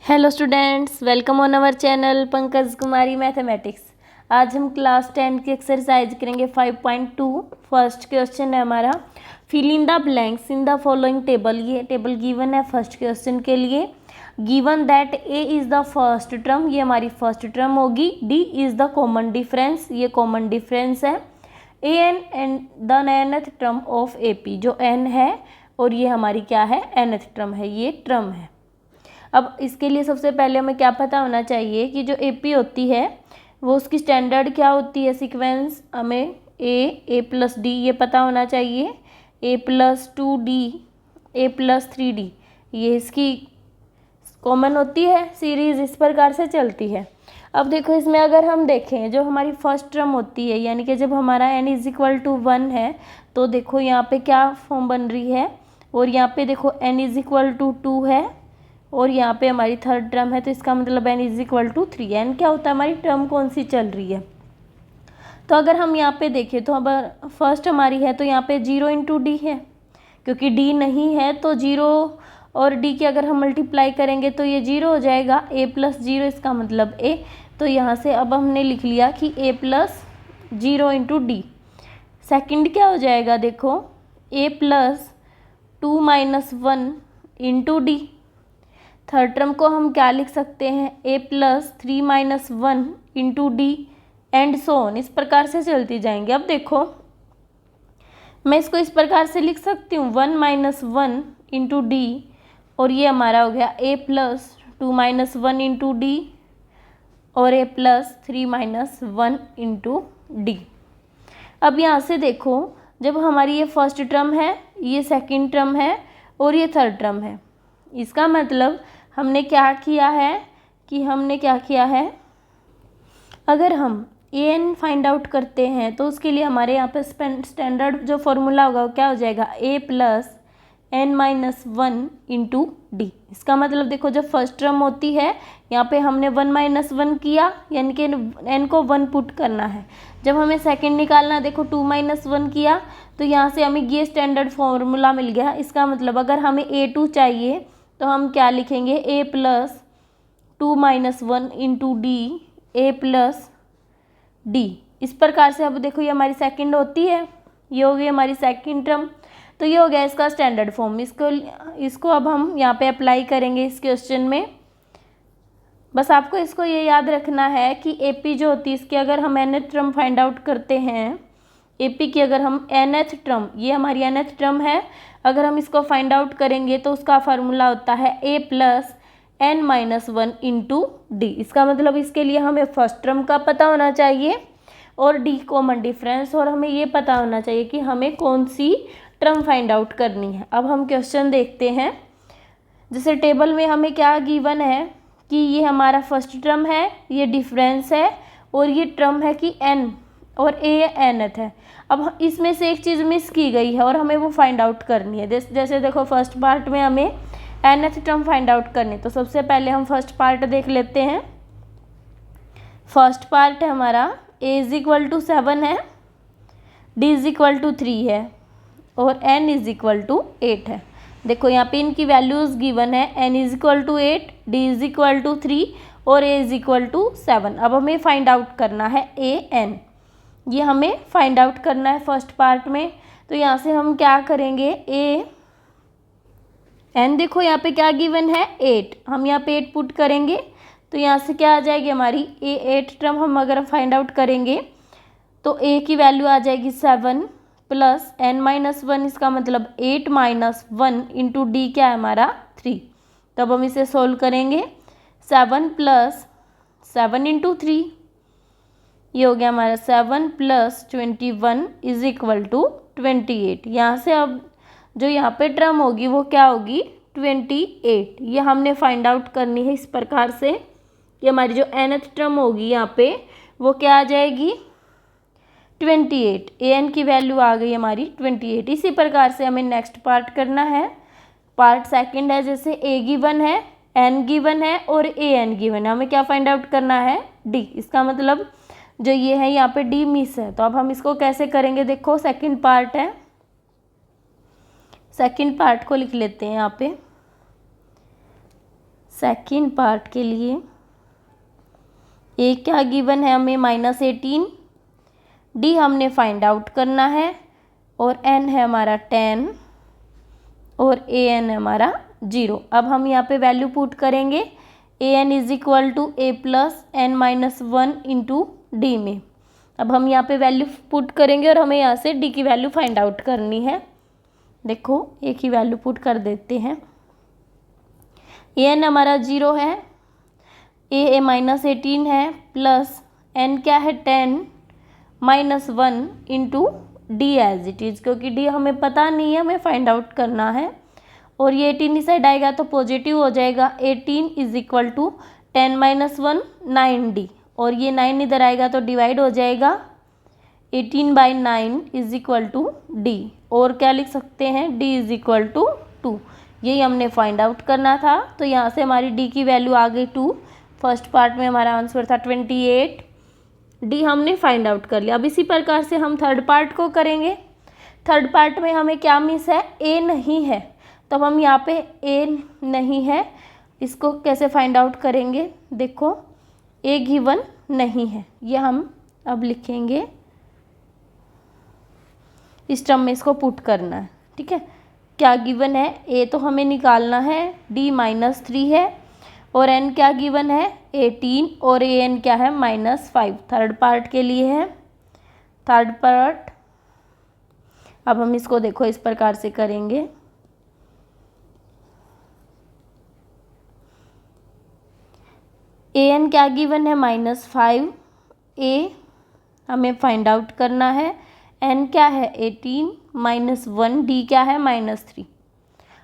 Hello students, welcome on our channel Pankaj Kumari mathematics. आज हम class 10 की एक्सरसाइज करेंगे 5.2। फर्स्ट क्वेश्चन है हमारा, fill in the blanks in the following table. ये टेबल गिवन है फर्स्ट क्वेश्चन के लिए। Given that A is the first term, ये हमारी फर्स्ट टर्म होगी। D is the common difference, ये कॉमन डिफरेंस है। A N the nth term of A P, जो एन है और ये हमारी क्या है, nth टर्म है, ये टर्म है। अब इसके लिए सबसे पहले हमें क्या पता होना चाहिए कि जो एपी होती है वो उसकी स्टैंडर्ड क्या होती है, सीक्वेंस। हमें ए प्लस डी ये पता होना चाहिए, ए प्लस 2d, ए प्लस 3d, ये इसकी कॉमन होती है सीरीज, इस प्रकार से चलती है। अब देखो इसमें अगर हम देखें जो हमारी फर्स्ट टर्म होती है, यानी कि जब हमारा n इज इक्वल टू 1 है, तो देखो यहाँ पे क्या फॉर्म बन रही है, और यहाँ पे देखो n इज इक्वल टू 2 है, और यहाँ पे हमारी थर्ड टर्म है, तो इसका मतलब n is equal to 3। n क्या होता है, हमारी टर्म कौन सी चल रही है। तो अगर हम यहाँ पे देखें तो अब फर्स्ट हमारी है, तो यहाँ पे 0 इंटू डी है, क्योंकि d नहीं है तो 0 और d की अगर हम मल्टीप्लाई करेंगे तो ये 0 हो जाएगा। a प्लस 0 इसका मतलब a, तो यहाँ से अब हमने लिख लिया कि a plus 0 into D. Second क्या हो जाएगा, देखो a plus 2 minus 1 into D. Third term को हम क्या लिख सकते हैं, a plus 3 minus 1 into D, and so on, इस प्रकार से चलती जाएंगे। अब देखो मैं इसको इस प्रकार से लिख सकती हूँ 1 माइनस 1 इंटू डी, और ये हमारा हो गया a plus 2 minus 1 into D, और a plus 3 minus 1 into D. अब यहाँ से देखो जब हमारी ये फर्स्ट टर्म है, ये सेकंड टर्म है, और ये थर्ड टर्म है, इसका मतलब हमने क्या किया है अगर हम ए एन फाइंड आउट करते हैं तो उसके लिए हमारे यहाँ पे स्टैंडर्ड जो फॉर्मूला होगा वो क्या हो जाएगा, A plus N minus 1 into D. इसका मतलब देखो जब फर्स्ट टर्म होती है यहाँ पे हमने 1 माइनस 1 किया, यानी कि एन को 1 पुट करना है। जब हमें सेकंड निकालना, देखो 2 माइनस 1 किया, तो यहाँ से हमें ये स्टैंडर्ड फॉर्मूला मिल गया। इसका मतलब अगर हमें A2 चाहिए तो हम क्या लिखेंगे, a plus 2 minus 1 into D, A plus D. इस प्रकार से अब देखो ये हमारी सेकंड होती है, ये हो गई हमारी सेकंड टर्म, तो ये हो गया इसका स्टैंडर्ड फॉर्म। इसको अब हम यहाँ पे अप्लाई करेंगे इस क्वेश्चन में। बस आपको इसको ये याद रखना है कि एपी जो होती है इसकी अगर हम nth टर्म फाइंड आउट करते हैं, एपी की अगर हम nth टर्म, ये हमारी nth टर्म है, अगर हम इसको फाइंड आउट करेंगे तो उसका फार्मूला होता है a plus N minus 1 into D. इसका मतलब इसके लिए हमें फर्स्ट टर्म का पता होना चाहिए और डी कॉमन डिफरेंस, और हमें ये पता होना चाहिए कि हमें कौन सी टर्म फाइंड आउट करनी है। अब हम क्वेश्चन देखते हैं। जैसे टेबल में हमें क्या गिवन है कि ये हमारा फर्स्ट टर्म है, ये डिफरेंस है, और ये टर्म है कि n, और a nth है। अब इसमें से एक चीज़ मिस की गई है और हमें वो फाइंड आउट करनी है। जैसे देखो फर्स्ट पार्ट में हमें nth टर्म फाइंड आउट करनी, तो सबसे पहले हम फर्स्ट पार्ट देख लेते हैं। फर्स्ट पार्ट है हमारा a इज इक्वल टू 7 है, d इज इक्वल टू 3 है, और n इज इक्वल टू 8 है। देखो यहाँ पे इनकी वैल्यूज़ गिवन है, n is equal to 8, d is equal to 3, और a इज इक्वल टू 7। अब हमें फाइंड आउट करना है a n, ये हमें फाइंड आउट करना है फर्स्ट पार्ट में। तो यहाँ से हम क्या करेंगे, a n, देखो यहाँ पे क्या गिवन है 8, हम यहाँ पे 8 पुट करेंगे, तो यहाँ से क्या आ जाएगी हमारी a8 टर्म। हम अगर फाइंड आउट करेंगे तो a की वैल्यू आ जाएगी 7 प्लस n माइनस 1, इसका मतलब 8 माइनस 1 इंटू डी क्या है हमारा 3। तब हम इसे सोल्व करेंगे, 7 प्लस 7 इंटू 3, ये हो गया हमारा 7 प्लस 21 इज इक्वल टू 28। यहाँ से अब जो यहाँ पे टर्म होगी वो क्या होगी, 28। ये हमने फाइंड आउट करनी है इस प्रकार से कि हमारी जो nth टर्म होगी यहाँ पे वो क्या आ जाएगी, 28। an की वैल्यू आ गई हमारी 28। इसी प्रकार से हमें नेक्स्ट पार्ट करना है। पार्ट सेकंड है, जैसे a गिवन है, n गिवन है, और an गिवन है, हमें क्या फाइंड आउट करना है, d। इसका मतलब जो ये है यहाँ पे d मिस है, तो अब हम इसको कैसे करेंगे, देखो सेकंड पार्ट है, सेकंड पार्ट को लिख लेते हैं यहाँ पे। सेकेंड पार्ट के लिए ए क्या गिवन है हमें -18, डी हमने फाइंड आउट करना है और एन है हमारा 10 और ए एन है हमारा 0। अब हम यहाँ पे वैल्यू पुट करेंगे A N is equal to A plus N -1 into D में। अब हम यहाँ पे वैल्यू पुट करेंगे और हमें यहाँ से डी की वैल्यू फाइंड आउट करनी है। देखो ए की वैल्यू पुट कर देते हैं। ए एन हमारा 0 है, ए -18 है, प्लस एन क्या है 10 -1 into d as it is, क्योंकि डी हमें पता नहीं है, हमें फाइंड आउट करना है। और ये 18 इस साइड आएगा तो पॉजिटिव हो जाएगा। 18 इज इक्वल टू 10 -1 9D, और ये 9 इधर आएगा तो डिवाइड हो जाएगा। 18/9 इज इक्वल टू डी, और क्या लिख सकते हैं d इज इक्वल टू 2। यही हमने फाइंड आउट करना था, तो यहाँ से हमारी d की वैल्यू आ गई 2। फर्स्ट पार्ट में हमारा आंसर था 28, डी हमने फाइंड आउट कर लिया। अब इसी प्रकार से हम थर्ड पार्ट को करेंगे। थर्ड पार्ट में हमें क्या मिस है, ए नहीं है, तो हम यहाँ पे ए नहीं है, इसको कैसे फाइंड आउट करेंगे। देखो ए गिवन नहीं है, ये हम अब लिखेंगे, इस टर्म में इसको पुट करना है। ठीक है, क्या गिवन है, ए तो हमें निकालना है, डी -3 है, और एन क्या गिवन है 18, और ए एन क्या है -5। थर्ड पार्ट के लिए है थर्ड पार्ट। अब हम इसको देखो इस प्रकार से करेंगे। ए एन क्या गिवन है -5, ए हमें फाइंड आउट करना है, एन क्या है 18 -1, डी क्या है -3।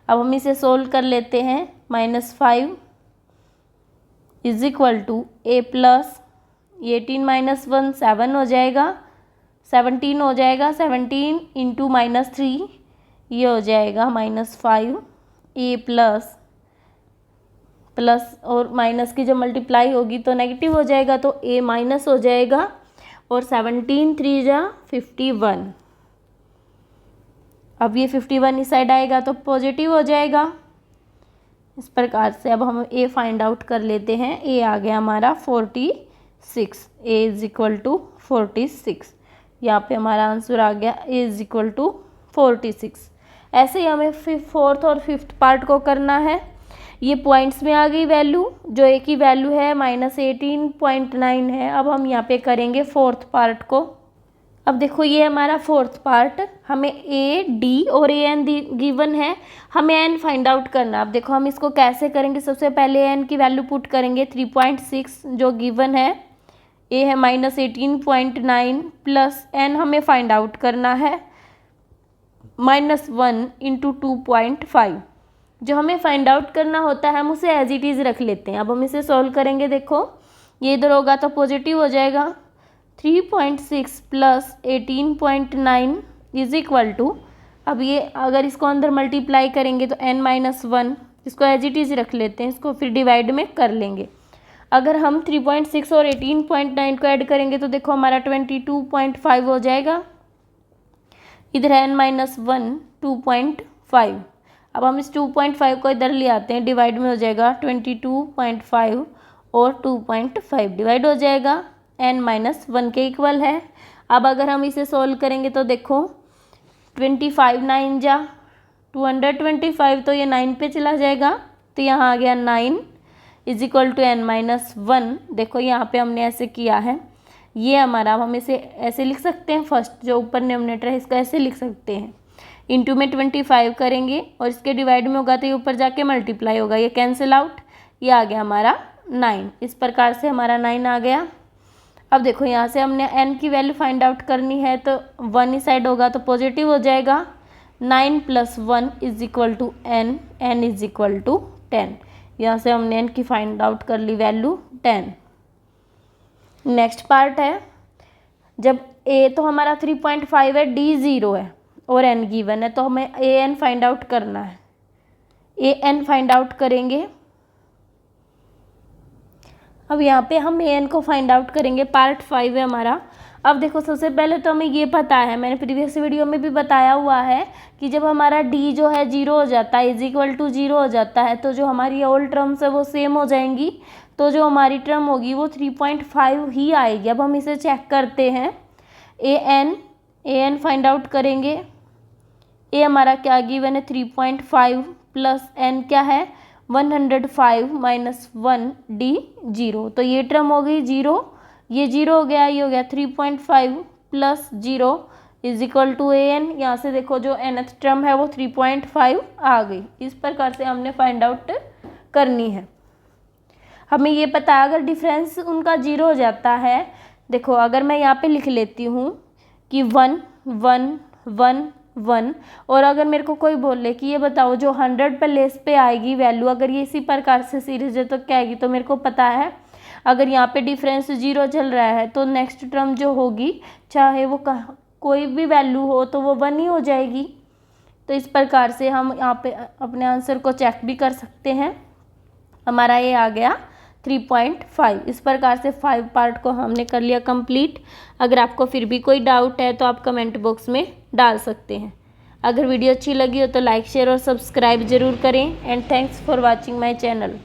अब हम इसे सोल्व कर लेते हैं। -5 is equal to A plus 18 -1 7 हो जाएगा, 17 हो जाएगा, 17 इंटू -3 ये हो जाएगा -5। ए प्लस और माइनस की जब मल्टीप्लाई होगी तो नेगेटिव हो जाएगा, तो ए माइनस हो जाएगा, और 17 3 जा 51। अब ये 51 इस साइड आएगा तो पॉजिटिव हो जाएगा। इस प्रकार से अब हम ए फाइंड आउट कर लेते हैं। ए आ गया हमारा 46, ए इज इक्वल टू 46। यहाँ पे हमारा आंसर आ गया ए इज इक्वल टू 46। ऐसे ही हमें फोर्थ और फिफ्थ पार्ट को करना है। ये पॉइंट्स में आ गई वैल्यू, जो ए की वैल्यू है -18.9 है। अब हम यहाँ पे करेंगे फोर्थ पार्ट को। अब देखो ये हमारा फोर्थ पार्ट, हमें ए डी और ए एन गिवन है, हमें एन फाइंड आउट करना। अब देखो हम इसको कैसे करेंगे। सबसे पहले एन की वैल्यू पुट करेंगे 3.6 जो गिवन है, ए है -18.9 प्लस एन हमें फाइंड आउट करना है -1 इंटू 2.5। जो हमें फाइंड आउट करना होता है हम उसे एज इट इज़ रख लेते हैं। अब हम इसे सॉल्व करेंगे। देखो ये इधर होगा तो पॉजिटिव हो जाएगा। 3.6 प्लस 18.9 इज इक्वल टू, अब ये अगर इसको अंदर मल्टीप्लाई करेंगे तो n-1, इसको एज इट इज़ रख लेते हैं, इसको फिर डिवाइड में कर लेंगे। अगर हम 3.6 और 18.9 को ऐड करेंगे तो देखो हमारा 22.5 हो जाएगा। इधर है n-1 2.5। अब हम इस 2.5 को इधर ले आते हैं, डिवाइड में हो जाएगा 22.5 और 2.5 डिवाइड हो जाएगा, n-1 के इक्वल है। अब अगर हम इसे सोल्व करेंगे तो देखो 25 9 जा 225, तो ये 9 पे चला जाएगा, तो यहाँ आ गया 9 इज इक्वल टू n-1। देखो यहाँ पे हमने ऐसे किया है, ये हमारा, हम इसे ऐसे लिख सकते हैं। फर्स्ट जो ऊपर न्यूमरेटर है इसको ऐसे लिख सकते हैं, इंटू में 25 करेंगे और इसके डिवाइड में होगा तो ये ऊपर जाके मल्टीप्लाई होगा, ये कैंसिल आउट, ये आ गया हमारा 9। इस प्रकार से हमारा 9 आ गया। अब देखो यहाँ से हमने n की वैल्यू फाइंड आउट करनी है, तो 1 इस साइड होगा तो पॉजिटिव हो जाएगा। 9 + 1 is equal to n is equal to 10। यहाँ से हमने n की फाइंड आउट कर ली वैल्यू 10। नेक्स्ट पार्ट है, जब a तो हमारा 3.5 है, d 0 है और n गिवन है, तो हमें a n फाइंड आउट करना है। a n फाइंड आउट करेंगे। अब यहाँ पे हम a n को फाइंड आउट करेंगे। पार्ट 5 है हमारा। अब देखो सबसे पहले तो हमें ये पता है, मैंने प्रीवियस वीडियो में भी बताया हुआ है कि जब हमारा डी जो है 0 हो जाता है, = 0 हो जाता है, तो जो हमारी ऑल टर्म्स है वो सेम हो जाएंगी, तो जो हमारी टर्म होगी वो 3.5 ही आएगी। अब हम इसे चेक करते हैं। ए एन फाइंड आउट करेंगे। ए हमारा क्या गिवन है 3.5 प्लस एन क्या है 105 माइनस 1 डी 0, तो ये टर्म हो गई 0, ये 0 हो गया, ये हो गया 3.5 प्लस 0 = ए एन। यहाँ से देखो जो nth टर्म है वो 3.5 आ गई। इस प्रकार से हमने फाइंड आउट करनी है। हमें ये पता है अगर डिफरेंस उनका 0 हो जाता है, देखो अगर मैं यहाँ पे लिख लेती हूँ कि 1 1 1 1, और अगर मेरे को कोई बोले कि ये बताओ जो 100 प्लेस पे आएगी वैल्यू, अगर ये इसी प्रकार से सीरीज है तो क्या आएगी, तो मेरे को पता है अगर यहाँ पे डिफरेंस 0 चल रहा है तो नेक्स्ट टर्म जो होगी चाहे वो कोई भी वैल्यू हो तो वो 1 ही हो जाएगी। तो इस प्रकार से हम यहाँ पे अपने आंसर को चेक भी कर सकते हैं। हमारा ये आ गया 3.5। इस प्रकार से 5 पार्ट को हमने कर लिया कंप्लीट। अगर आपको फिर भी कोई डाउट है तो आप कमेंट बॉक्स में डाल सकते हैं। अगर वीडियो अच्छी लगी हो तो लाइक शेयर और सब्सक्राइब ज़रूर करें। And thanks for watching my channel.